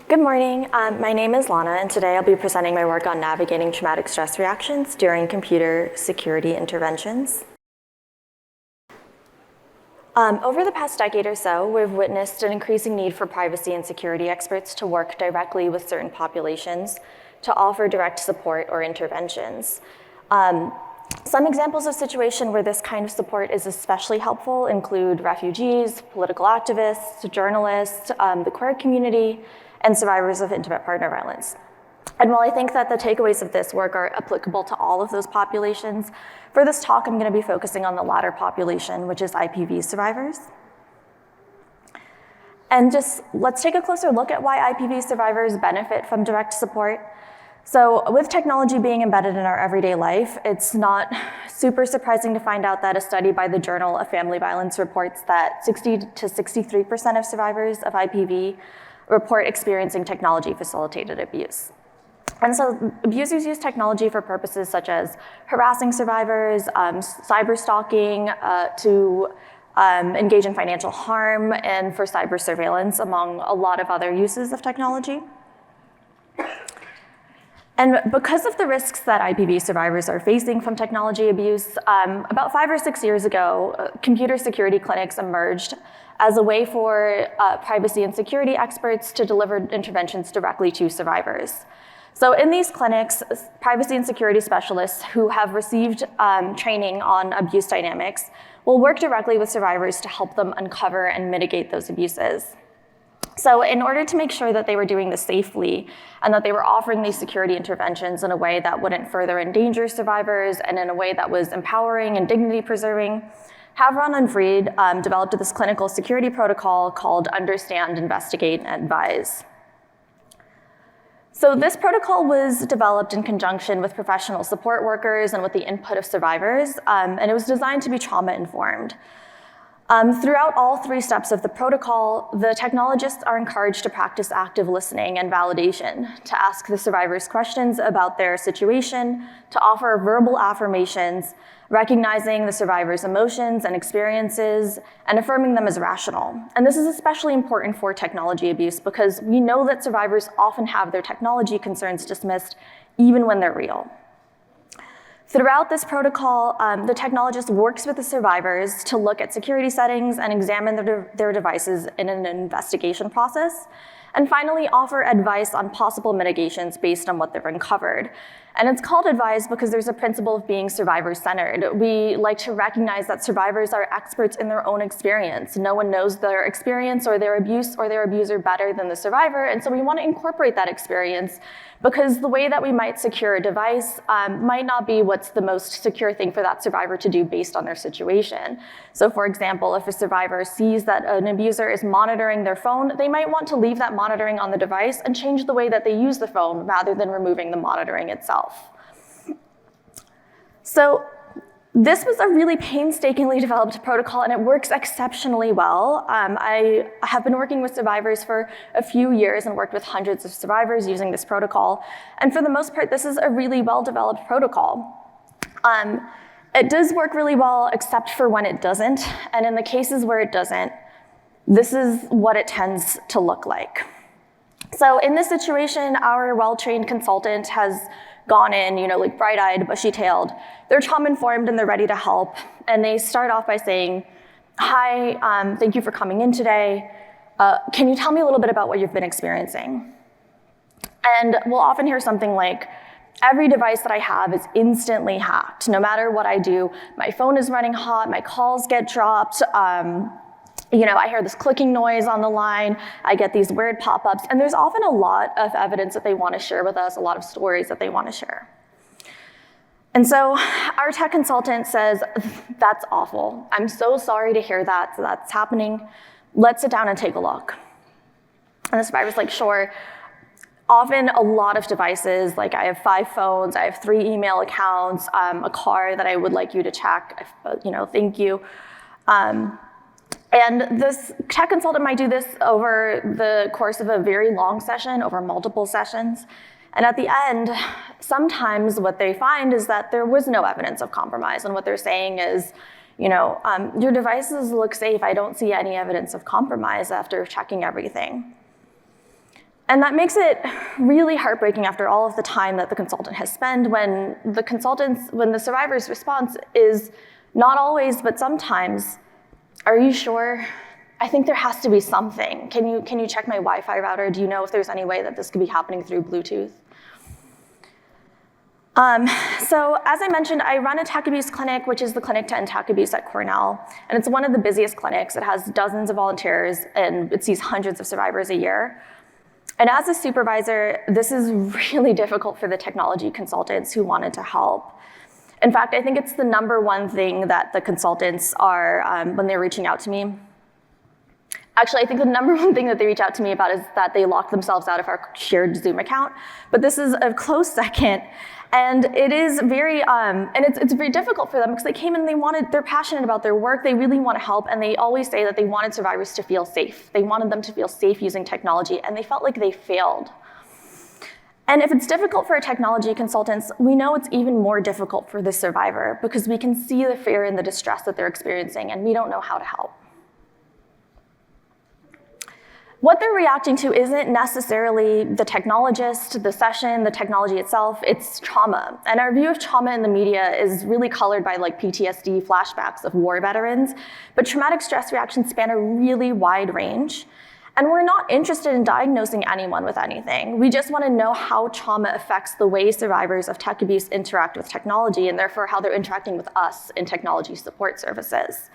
Good morning. My name is Lana, and today I'll be presenting my work on navigating traumatic stress reactions during computer security interventions. Over the past decade or so, we've witnessed an increasing need for privacy and security experts to work directly with certain populations to offer direct support or interventions. Some examples of situations where this kind of support is especially helpful include refugees, political activists, journalists, the queer community, and survivors of intimate partner violence. And while I think that the takeaways of this work are applicable to all of those populations, for this talk I'm going to be focusing on the latter population, which is IPV survivors. And just let's take a closer look at why IPV survivors benefit from direct support. So with technology being embedded in our everyday life, it's not super surprising to find out that a study by the Journal of Family Violence reports that 60 to 63% of survivors of IPV report experiencing technology-facilitated abuse. And so abusers use technology for purposes such as harassing survivors, cyber stalking, to engage in financial harm, and for cyber surveillance, among a lot of other uses of technology. And because of the risks that IPV survivors are facing from technology abuse, about 5 or 6 years ago, computer security clinics emerged as a way for privacy and security experts to deliver interventions directly to survivors. So in these clinics, privacy and security specialists who have received training on abuse dynamics will work directly with survivors to help them uncover and mitigate those abuses. So in order to make sure that they were doing this safely and that they were offering these security interventions in a way that wouldn't further endanger survivors and in a way that was empowering and dignity preserving, Havron and Fried developed this clinical security protocol called Understand, Investigate, and Advise. So this protocol was developed in conjunction with professional support workers and with the input of survivors, and it was designed to be trauma-informed. Throughout all 3 steps of the protocol, the technologists are encouraged to practice active listening and validation, to ask the survivors questions about their situation, to offer verbal affirmations, recognizing the survivors' emotions and experiences, and affirming them as rational. And this is especially important for technology abuse because we know that survivors often have their technology concerns dismissed even when they're real. Throughout this protocol, the technologist works with the survivors to look at security settings and examine their devices in an investigation process, and finally offer advice on possible mitigations based on what they've uncovered. And it's called advise because there's a principle of being survivor-centered. We like to recognize that survivors are experts in their own experience. No one knows their experience or their abuse or their abuser better than the survivor, and so we want to incorporate that experience because the way that we might secure a device might not be what's the most secure thing for that survivor to do based on their situation. So for example, if a survivor sees that an abuser is monitoring their phone, they might want to leave that monitoring on the device and change the way that they use the phone rather than removing the monitoring itself. So this was a really painstakingly developed protocol, and it works exceptionally well. I have been working with survivors for a few years and worked with hundreds of survivors using this protocol. And for the most part, this is a really well-developed protocol. It does work really well, except for when it doesn't. And in the cases where it doesn't, this is what it tends to look like. So in this situation, our well-trained consultant has gone in, like bright-eyed, bushy-tailed. They're trauma-informed and they're ready to help. And they start off by saying, hi, thank you for coming in today. Can you tell me a little bit about what you've been experiencing? And we'll often hear something like, every device that I have is instantly hacked. No matter what I do, my phone is running hot, my calls get dropped, I hear this clicking noise on the line, I get these weird pop-ups, and there's often a lot of evidence that they want to share with us, a lot of stories that they want to share. And so our tech consultant says, that's awful. I'm so sorry to hear that that's happening. Let's sit down and take a look. And the survivor's like, sure. Often a lot of devices, like I have 5 phones, I have 3 email accounts, a car that I would like you to check, thank you. And this tech consultant might do this over the course of a very long session, over multiple sessions. And at the end, sometimes what they find is that there was no evidence of compromise. And what they're saying is, your devices look safe. I don't see any evidence of compromise after checking everything. And that makes it really heartbreaking after all of the time that the consultant has spent when the survivor's response is not always, but sometimes, "Are you sure? I think there has to be something. Can you check my Wi-Fi router? Do you know if there's any way that this could be happening through Bluetooth?" So as I mentioned, I run a tech abuse clinic, which is the clinic to end tech abuse at Cornell. And it's one of the busiest clinics. It has dozens of volunteers, and it sees hundreds of survivors a year. And as a supervisor, this is really difficult for the technology consultants who wanted to help. In fact, I think it's the #1 thing that the consultants are, when they're reaching out to me. Actually, I think the #1 thing that they reach out to me about is that they locked themselves out of our shared Zoom account. But this is a close second. And it is very, it's very difficult for them because they came in and they're passionate about their work, they really want to help, and they always say that they wanted survivors to feel safe. They wanted them to feel safe using technology, and they felt like they failed. And if it's difficult for technology consultants, we know it's even more difficult for the survivor because we can see the fear and the distress that they're experiencing, and we don't know how to help. What they're reacting to isn't necessarily the technologist, the session, the technology itself, it's trauma. And our view of trauma in the media is really colored by like PTSD flashbacks of war veterans, but traumatic stress reactions span a really wide range. And we're not interested in diagnosing anyone with anything. We just want to know how trauma affects the way survivors of tech abuse interact with technology, and therefore how they're interacting with us in technology support services.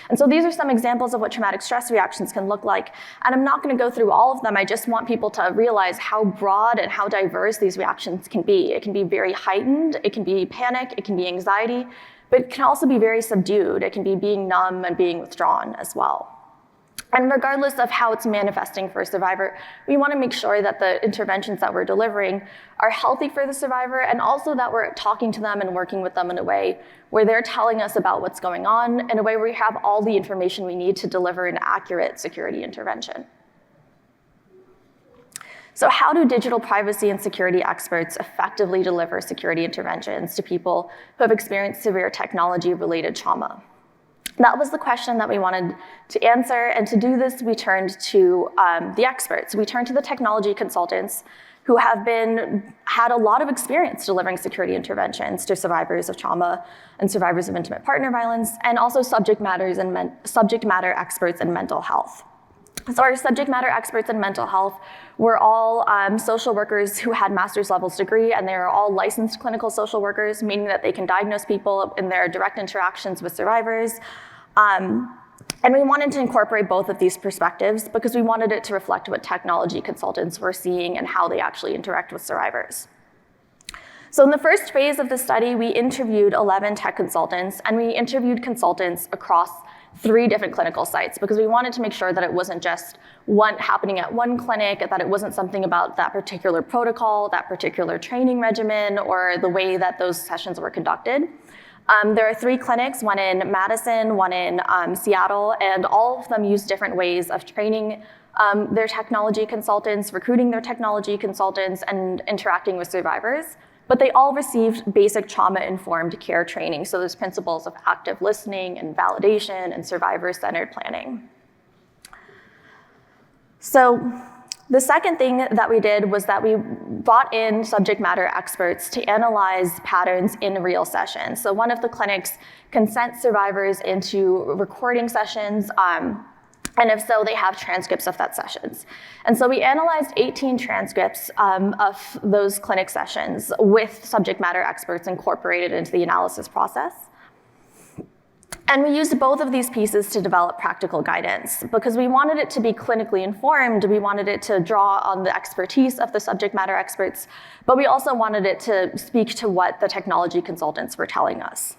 And so these are some examples of what traumatic stress reactions can look like. And I'm not going to go through all of them. I just want people to realize how broad and how diverse these reactions can be. It can be very heightened, it can be panic, it can be anxiety, but it can also be very subdued. It can be being numb and being withdrawn as well. And regardless of how it's manifesting for a survivor, we want to make sure that the interventions that we're delivering are healthy for the survivor, and also that we're talking to them and working with them in a way where they're telling us about what's going on, in a way where we have all the information we need to deliver an accurate security intervention. So how do digital privacy and security experts effectively deliver security interventions to people who have experienced severe technology-related trauma? That was the question that we wanted to answer, and to do this, we turned to the experts. We turned to the technology consultants who have had a lot of experience delivering security interventions to survivors of trauma and survivors of intimate partner violence, and also subject matter experts in mental health. So our subject matter experts in mental health were all social workers who had master's levels degree, and they are all licensed clinical social workers, meaning that they can diagnose people in their direct interactions with survivors. And we wanted to incorporate both of these perspectives because we wanted it to reflect what technology consultants were seeing and how they actually interact with survivors. So in the first phase of the study, we interviewed 11 tech consultants, and we interviewed consultants across 3 different clinical sites because we wanted to make sure that it wasn't just one happening at one clinic, that it wasn't something about that particular protocol, that particular training regimen, or the way that those sessions were conducted. There are 3 clinics, one in Madison, one in Seattle, and all of them use different ways of training their technology consultants, recruiting their technology consultants, and interacting with survivors. But they all received basic trauma-informed care training, so there's principles of active listening and validation and survivor-centered planning. So the second thing that we did was that we brought in subject matter experts to analyze patterns in real sessions. So one of the clinics consent survivors into recording sessions, and if so, they have transcripts of that sessions. And so we analyzed 18 transcripts of those clinic sessions with subject matter experts incorporated into the analysis process. And we used both of these pieces to develop practical guidance because we wanted it to be clinically informed. We wanted it to draw on the expertise of the subject matter experts, but we also wanted it to speak to what the technology consultants were telling us.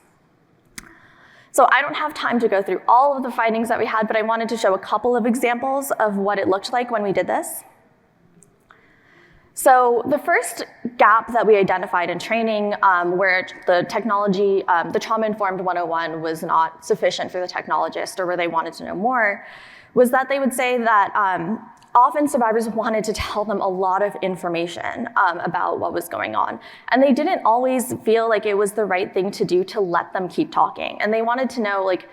So I don't have time to go through all of the findings that we had, but I wanted to show a couple of examples of what it looked like when we did this. So the first gap that we identified in training where the technology, the trauma-informed 101 was not sufficient for the technologist or where they wanted to know more, was that they would say that often survivors wanted to tell them a lot of information about what was going on. And they didn't always feel like it was the right thing to do to let them keep talking. And they wanted to know, like,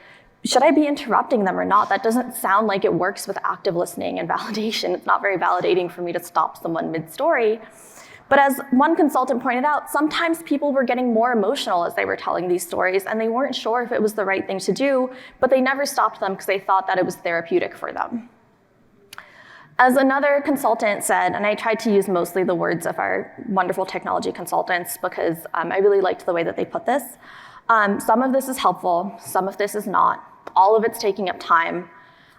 should I be interrupting them or not? That doesn't sound like it works with active listening and validation. It's not very validating for me to stop someone mid-story. But as one consultant pointed out, sometimes people were getting more emotional as they were telling these stories, and they weren't sure if it was the right thing to do, but they never stopped them because they thought that it was therapeutic for them. As another consultant said, and I tried to use mostly the words of our wonderful technology consultants because I really liked the way that they put this. Some of this is helpful, some of this is not. All of it's taking up time.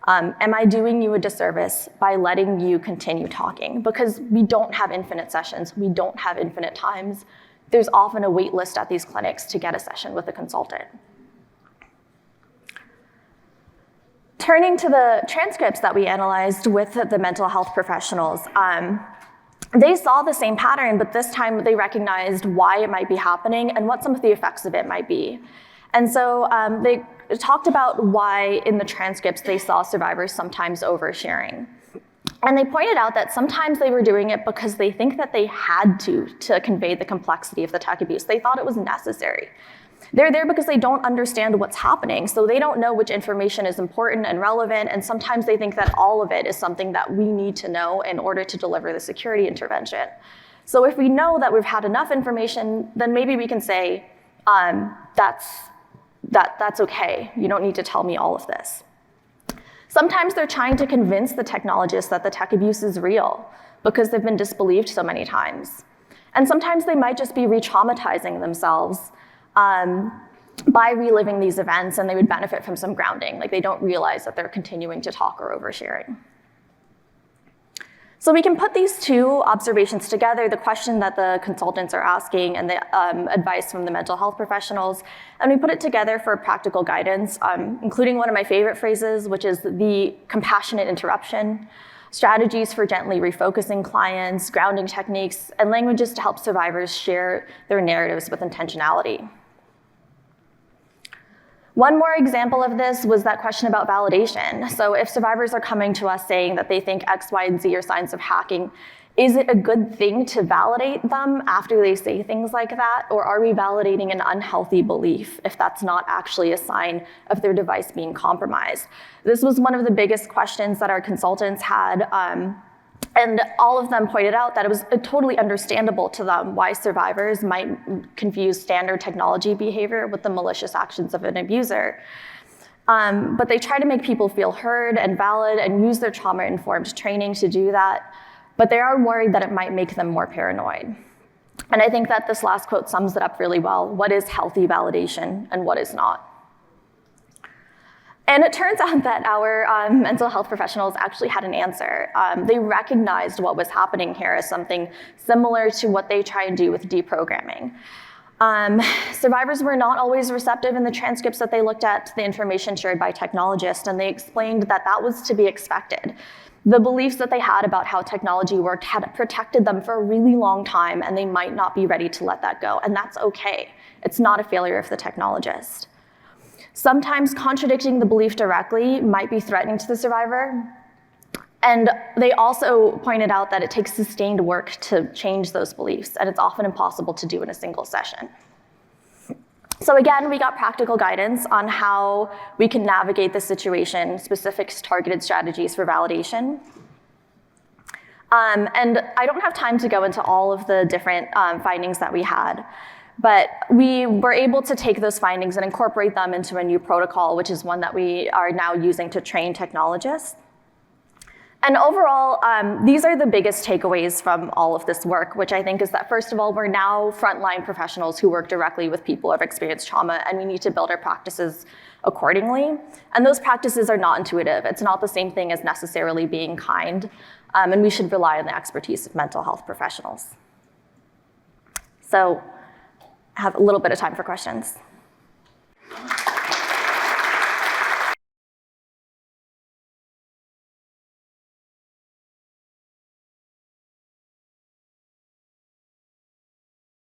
Am I doing you a disservice by letting you continue talking? Because we don't have infinite sessions, we don't have infinite times. There's often a wait list at these clinics to get a session with a consultant. Turning to the transcripts that we analyzed with the mental health professionals, they saw the same pattern, but this time they recognized why it might be happening and what some of the effects of it might be. And so they talked about why in the transcripts they saw survivors sometimes oversharing. And they pointed out that sometimes they were doing it because they think that they had to convey the complexity of the tech abuse. They thought it was necessary. They're there because they don't understand what's happening, so they don't know which information is important and relevant, and sometimes they think that all of it is something that we need to know in order to deliver the security intervention. So if we know that we've had enough information, then maybe we can say, that's okay, you don't need to tell me all of this. Sometimes they're trying to convince the technologist that the tech abuse is real because they've been disbelieved so many times. And sometimes they might just be re-traumatizing themselves by reliving these events, and they would benefit from some grounding, like they don't realize that they're continuing to talk or oversharing. So we can put these two observations together, the question that the consultants are asking and the advice from the mental health professionals, and we put it together for practical guidance, including one of my favorite phrases, which is the compassionate interruption, strategies for gently refocusing clients, grounding techniques, and languages to help survivors share their narratives with intentionality. One more example of this was that question about validation. So if survivors are coming to us saying that they think X, Y, and Z are signs of hacking, is it a good thing to validate them after they say things like that? Or are we validating an unhealthy belief if that's not actually a sign of their device being compromised? This was one of the biggest questions that our consultants had. And all of them pointed out that it was totally understandable to them why survivors might confuse standard technology behavior with the malicious actions of an abuser. But they try to make people feel heard and valid and use their trauma-informed training to do that. But they are worried that it might make them more paranoid. And I think that this last quote sums it up really well. What is healthy validation and what is not? And it turns out that our mental health professionals actually had an answer. They recognized what was happening here as something similar to what they try and do with deprogramming. Survivors were not always receptive in the transcripts that they looked at to the information shared by technologists, and they explained that that was to be expected. The beliefs that they had about how technology worked had protected them for a really long time, and they might not be ready to let that go, and that's okay. It's not a failure of the technologist. Sometimes contradicting the belief directly might be threatening to the survivor. And they also pointed out that it takes sustained work to change those beliefs, and it's often impossible to do in a single session. So again, we got practical guidance on how we can navigate the situation, specific targeted strategies for validation. And I don't have time to go into all of the different findings that we had. But we were able to take those findings and incorporate them into a new protocol, which is one that we are now using to train technologists. And overall, these are the biggest takeaways from all of this work, which I think is that, first of all, we're now frontline professionals who work directly with people who have experienced trauma, and we need to build our practices accordingly. And those practices are not intuitive. It's not the same thing as necessarily being kind, and we should rely on the expertise of mental health professionals. So, have a little bit of time for questions.